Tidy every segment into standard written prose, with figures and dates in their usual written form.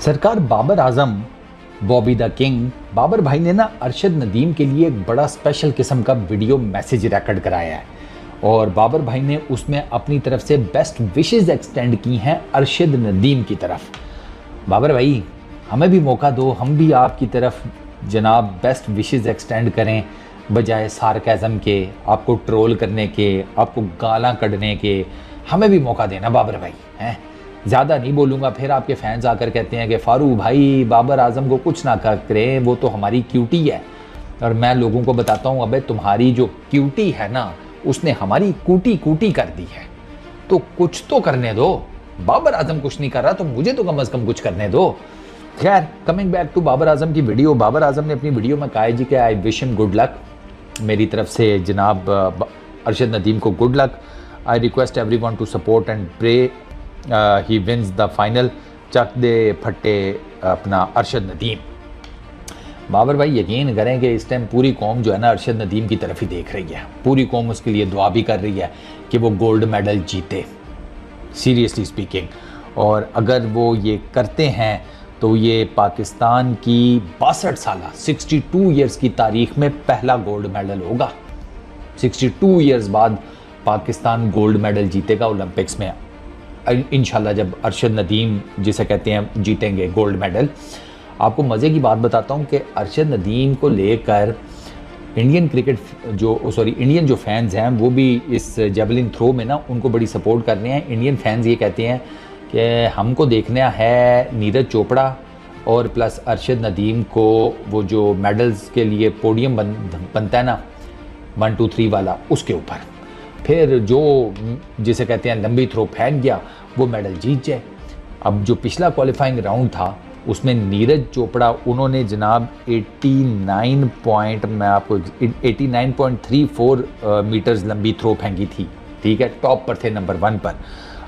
सरकार Babar Azam Bobby the king Babar भाई ने ना अरशद नदीम के लिए एक बड़ा स्पेशल किस्म का वीडियो मैसेज रिकॉर्ड कराया है और बाबर भाई ने उसमें अपनी तरफ से बेस्ट विशेस एक्सटेंड की हैं अरशद नदीम की तरफ। बाबर भाई हमें भी मौका दो, हम भी आपकी तरफ जनाब बेस्ट विशेस एक्सटेंड करें बजाय सार्केज़म के, आपको ट्रोल करने के, आपको गालां कढ़ने के। हमें भी मौका देना बाबर भाई हैं। ज़्यादा नहीं बोलूँगा, फिर आपके फैंस आकर कहते हैं कि फारूक भाई बाबर आजम को कुछ ना करें, वो तो हमारी क्यूटी है। और मैं लोगों को बताता हूँ अबे तुम्हारी जो क्यूटी है ना उसने हमारी कूटी कूटी कर दी है, तो कुछ तो करने दो। बाबर आजम कुछ नहीं कर रहा तो मुझे तो कम अज़ कम कुछ करने दो। खैर coming back to Babar Azam की वीडियो, बाबर आजम ने अपनी वीडियो में कहा है जी कि I wish him good luck. मेरी तरफ से जनाब अरशद नदीम को good luck. I request everyone to support and pray he wins the final. चक दे फट्टे अपना अरशद नदीम। बाबर भाई यकीन करें कि इस टाइम पूरी कौम जो है ना अरशद नदीम की तरफ ही देख रही है। पूरी कौम उसके लिए दुआ भी कर रही है कि वो गोल्ड मेडल जीते, सीरियसली स्पीकिंग। और अगर वो ये करते हैं तो ये पाकिस्तान की 62 साल 62 ईयर्स की तारीख में पहला गोल्ड मेडल होगा। 62 ईयर्स बाद पाकिस्तान गोल्ड मेडल जीतेगा ओलंपिक्स में इंशाल्लाह, जब अरशद नदीम जिसे कहते हैं जीतेंगे गोल्ड मेडल। आपको मज़े की बात बताता हूँ कि अरशद नदीम को लेकर इंडियन जो फैंस हैं वो भी इस जेवलिन थ्रो में ना उनको बड़ी सपोर्ट कर रहे हैं। इंडियन फैंस ये कहते हैं कि हमको देखना है नीरज चोपड़ा और प्लस अरशद नदीम को वो जो मेडल्स के लिए पोडियम बनता है ना 1 2 3 वाला, उसके ऊपर फिर जो जिसे कहते हैं लंबी थ्रो फेंक गया वो मेडल जीत जाए। अब जो पिछला क्वालिफाइंग राउंड था उसमें नीरज चोपड़ा उन्होंने जनाब 89.34 मीटर्स लंबी थ्रो फेंकी थी, ठीक है, टॉप पर थे, नंबर 1 पर।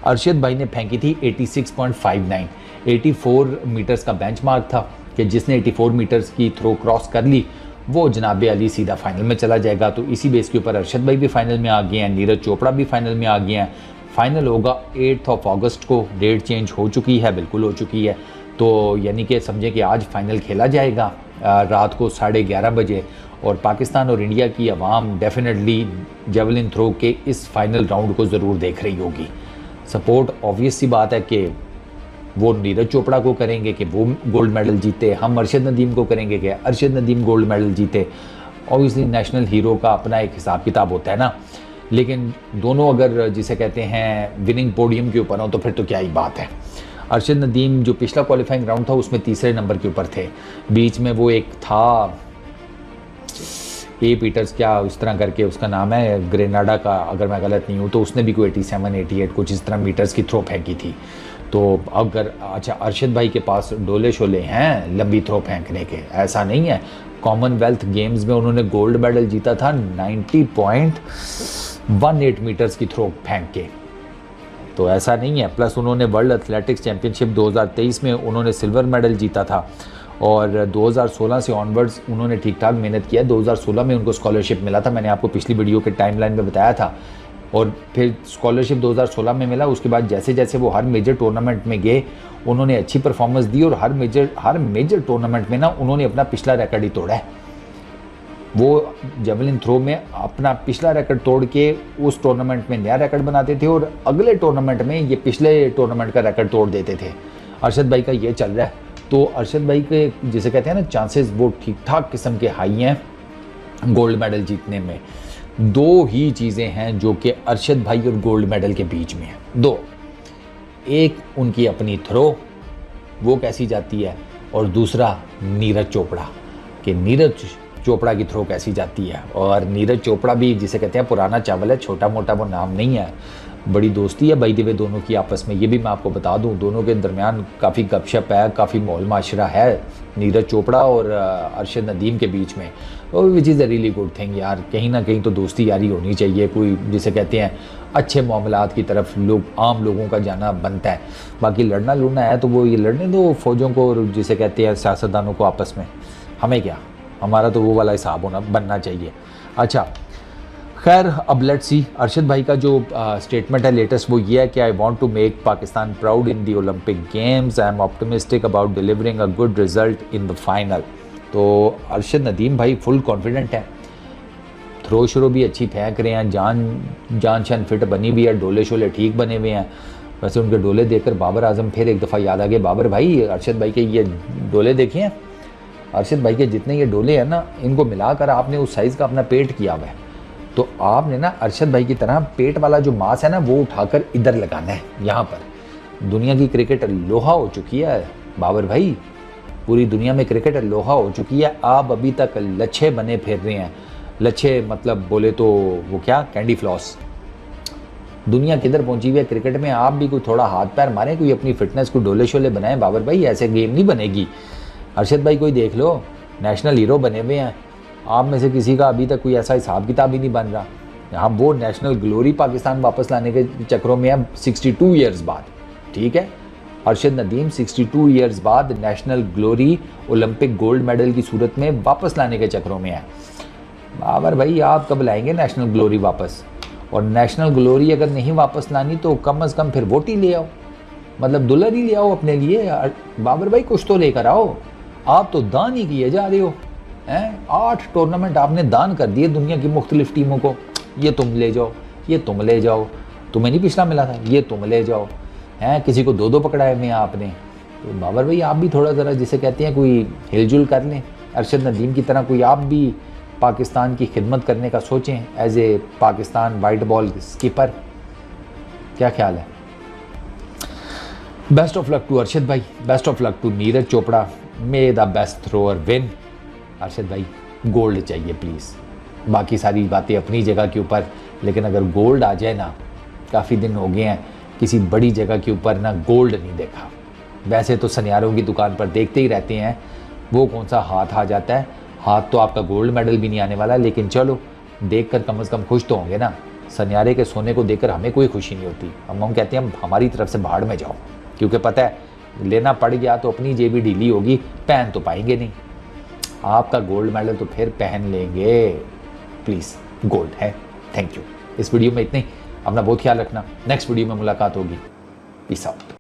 अरशद भाई ने फेंकी थी 86.59। 84 मीटर्स का बेंचमार्क था कि जिसने 84 मीटर्स की थ्रो क्रॉस कर ली वो जनाब अली सीधा फाइनल में चला जाएगा। तो इसी बेस के ऊपर अरशद भाई भी फाइनल में आ गए हैं, नीरज चोपड़ा भी फाइनल में आ गए हैं। फाइनल होगा 8 अगस्त को, डेट चेंज हो चुकी है, बिल्कुल हो चुकी है। तो यानी कि समझे कि आज फाइनल खेला जाएगा रात को 11:30 बजे। और पाकिस्तान और इंडिया की आवाम डेफिनेटली जेवलिन थ्रो के इस फाइनल राउंड को ज़रूर देख रही होगी। सपोर्ट ऑब्वियस सी बात है कि वो नीरज चोपड़ा को करेंगे कि वो गोल्ड मेडल जीते, हम अरशद नदीम को करेंगे कि अरशद नदीम गोल्ड मेडल जीते। ऑब्वियसली नेशनल हीरो का अपना एक हिसाब किताब होता है ना, लेकिन दोनों अगर जिसे कहते हैं विनिंग पोडियम के ऊपर हो तो फिर तो क्या ही बात है। अरशद नदीम जो पिछला क्वालिफाइंग राउंड था उसमें तीसरे नंबर के ऊपर थे, बीच में वो एक था ए पीटर्स क्या इस तरह करके उसका नाम है, ग्रेनाडा का, अगर मैं गलत नहीं हूँ, तो उसने भी कोई 87 88 कुछ इस तरह मीटर्स की थ्रो फेंकी थी। तो अगर अच्छा अरशद भाई के पास डोले शोले हैं लंबी थ्रो फेंकने के, ऐसा नहीं है। कॉमनवेल्थ गेम्स में उन्होंने गोल्ड मेडल जीता था 90.18 मीटर्स की थ्रो फेंक के, तो ऐसा नहीं है। प्लस उन्होंने वर्ल्ड एथलेटिक्स चैम्पियनशिप 2023 में उन्होंने सिल्वर मेडल जीता था और 2016 से ऑनवर्ड्स उन्होंने ठीक ठाक मेहनत किया। 2016 में उनको स्कॉलरशिप मिला था, मैंने आपको पिछली वीडियो के टाइमलाइन में बताया था। और फिर स्कॉलरशिप 2016 में मिला, उसके बाद जैसे जैसे वो हर मेजर टूर्नामेंट में गए उन्होंने अच्छी परफॉर्मेंस दी और हर मेजर टूर्नामेंट में ना उन्होंने अपना पिछला रिकॉर्ड ही तोड़ा है। वो जेवलिन थ्रो में अपना पिछला रिकॉर्ड तोड़ के उस टूर्नामेंट में नया रिकॉर्ड बनाते थे और अगले टूर्नामेंट में ये पिछले टूर्नामेंट का रिकॉर्ड तोड़ देते थे। अरशद भाई का ये चल रहा है, तो अरशद भाई के जिसे कहते हैं ना चांसेस वो ठीक ठाक किस्म के हाई हैं गोल्ड मेडल जीतने में। दो ही चीज़ें हैं जो कि अरशद भाई और गोल्ड मेडल के बीच में हैं, दो। एक उनकी अपनी थ्रो वो कैसी जाती है और दूसरा नीरज चोपड़ा कि नीरज चोपड़ा की थ्रो कैसी जाती है। और नीरज चोपड़ा भी जिसे कहते हैं पुराना चावल है, छोटा मोटा वो नाम नहीं है। बड़ी दोस्ती है भाई देवे दोनों की आपस में, ये भी मैं आपको बता दूं। दोनों के दरमियान काफ़ी गपशप है, काफ़ी मौल माशरा है नीरज चोपड़ा और अरशद नदीम के बीच में, which is a really good thing यार। कहीं ना कहीं तो दोस्ती यारी होनी चाहिए, कोई जिसे कहते हैं अच्छे मामलात की तरफ आम लोगों का जाना बनता है। बाकी लड़ना लुड़ना है तो वो ये लड़ने दो फौजों को और जिसे कहते हैं सियासतदानों को आपस में, हमें क्या, हमारा तो वो वाला हिसाब बनना चाहिए। अच्छा खैर अब लेट्स सी अरशद भाई का जो स्टेटमेंट है लेटेस्ट वो ये है कि I want to make Pakistan proud in the Olympic games, I am optimistic about delivering a good result in the final. तो अरशद नदीम भाई फुल कॉन्फिडेंट है, थ्रो श्रो भी अच्छी फेंक रहे हैं, जान शान फिट बनी भी है, डोले शोले ठीक बने हुए हैं। वैसे उनके डोले देखकर बाबर आजम फिर एक दफ़ा याद आ गए, बाबर भाई अरशद भाई के ये डोले देखे हैं, अरशद भाई के जितने ये डोले हैं ना इनको मिलाकर आपने उस साइज़ का अपना पेट किया हुआ है, तो आपने ना अरशद भाई की तरह पेट वाला जो मांस है ना वो उठाकर इधर लगाना है यहाँ पर। दुनिया की क्रिकेट लोहा हो चुकी है बाबर भाई, पूरी दुनिया में क्रिकेट लोहा हो चुकी है, आप अभी तक लच्छे बने फिर रहे हैं। लच्छे मतलब बोले तो वो क्या, कैंडी फ्लॉस। दुनिया किधर पहुंची हुई है क्रिकेट में, आप भी कोई थोड़ा हाथ पैर मारें, कोई अपनी फिटनेस को डोले शोले बनाएं बाबर भाई, ऐसे गेम नहीं बनेगी। अरशद भाई कोई देख लो, नेशनल हीरो बने हुए हैं, आप में से किसी का अभी तक कोई ऐसा हिसाब किताब ही नहीं बन रहा। यहाँ वो नेशनल ग्लोरी पाकिस्तान वापस लाने के चक्रों में अब 62 ईयर्स बाद, ठीक है, अरशद नदीम 62 ईयर्स बाद national glory Olympic gold medal की सूरत में वापस लाने के चक्रों में है। बाबर भाई आप कब लाएंगे नेशनल ग्लोरी वापस, और नेशनल ग्लोरी अगर नहीं वापस लानी तो कम से कम फिर वोट ही ले आओ, मतलब दुल्हन ही ले आओ अपने लिए। बाबर भाई कुछ तो लेकर आओ, आप तो दान ही किए जा रहे हो हैं। 8 टूर्नामेंट आपने दान कर दिए दुनिया की मुख्तलिफ टीमों को, ये तुम ले जाओ, ये तुम ले जाओ, तुम्हें नहीं पिछला मिला था, ये तुम ले जाओ हैं, किसी को 2-2 पकड़ाए में आपने। तो बाबर भाई आप भी थोड़ा ज़रा जिसे कहते हैं कोई हिलजुल कर लें, अरशद नदीम की तरह कोई आप भी पाकिस्तान की खिदमत करने का सोचें as a Pakistan white ball skipper. क्या ख्याल है? Best of luck to Arshad भाई, best of luck to Neeraj Chopra, may the best thrower win. Arshad भाई गोल्ड चाहिए प्लीज़, बाकी सारी बातें अपनी जगह के ऊपर, लेकिन अगर गोल्ड आ जाए ना, काफ़ी दिन हो गए हैं किसी बड़ी जगह के ऊपर ना गोल्ड नहीं देखा। वैसे तो सनियारों की दुकान पर देखते ही रहते हैं, वो कौन सा हाथ आ जाता है, हाथ तो आपका गोल्ड मेडल भी नहीं आने वाला, लेकिन चलो देखकर कम से कम खुश तो होंगे ना। सनियारे के सोने को देखकर हमें कोई खुशी नहीं होती, हम कहते हैं हमारी तरफ से भाड़ में जाओ, क्योंकि पता है लेना पड़ गया तो अपनी जेबी ढीली होगी, पहन तो पाएंगे नहीं। आपका गोल्ड मेडल तो फिर पहन लेंगे, प्लीज़ गोल्ड है। Thank you. इस वीडियो में इतने ही, अपना बहुत ख्याल रखना, नेक्स्ट वीडियो में मुलाकात होगी, पीस आउट।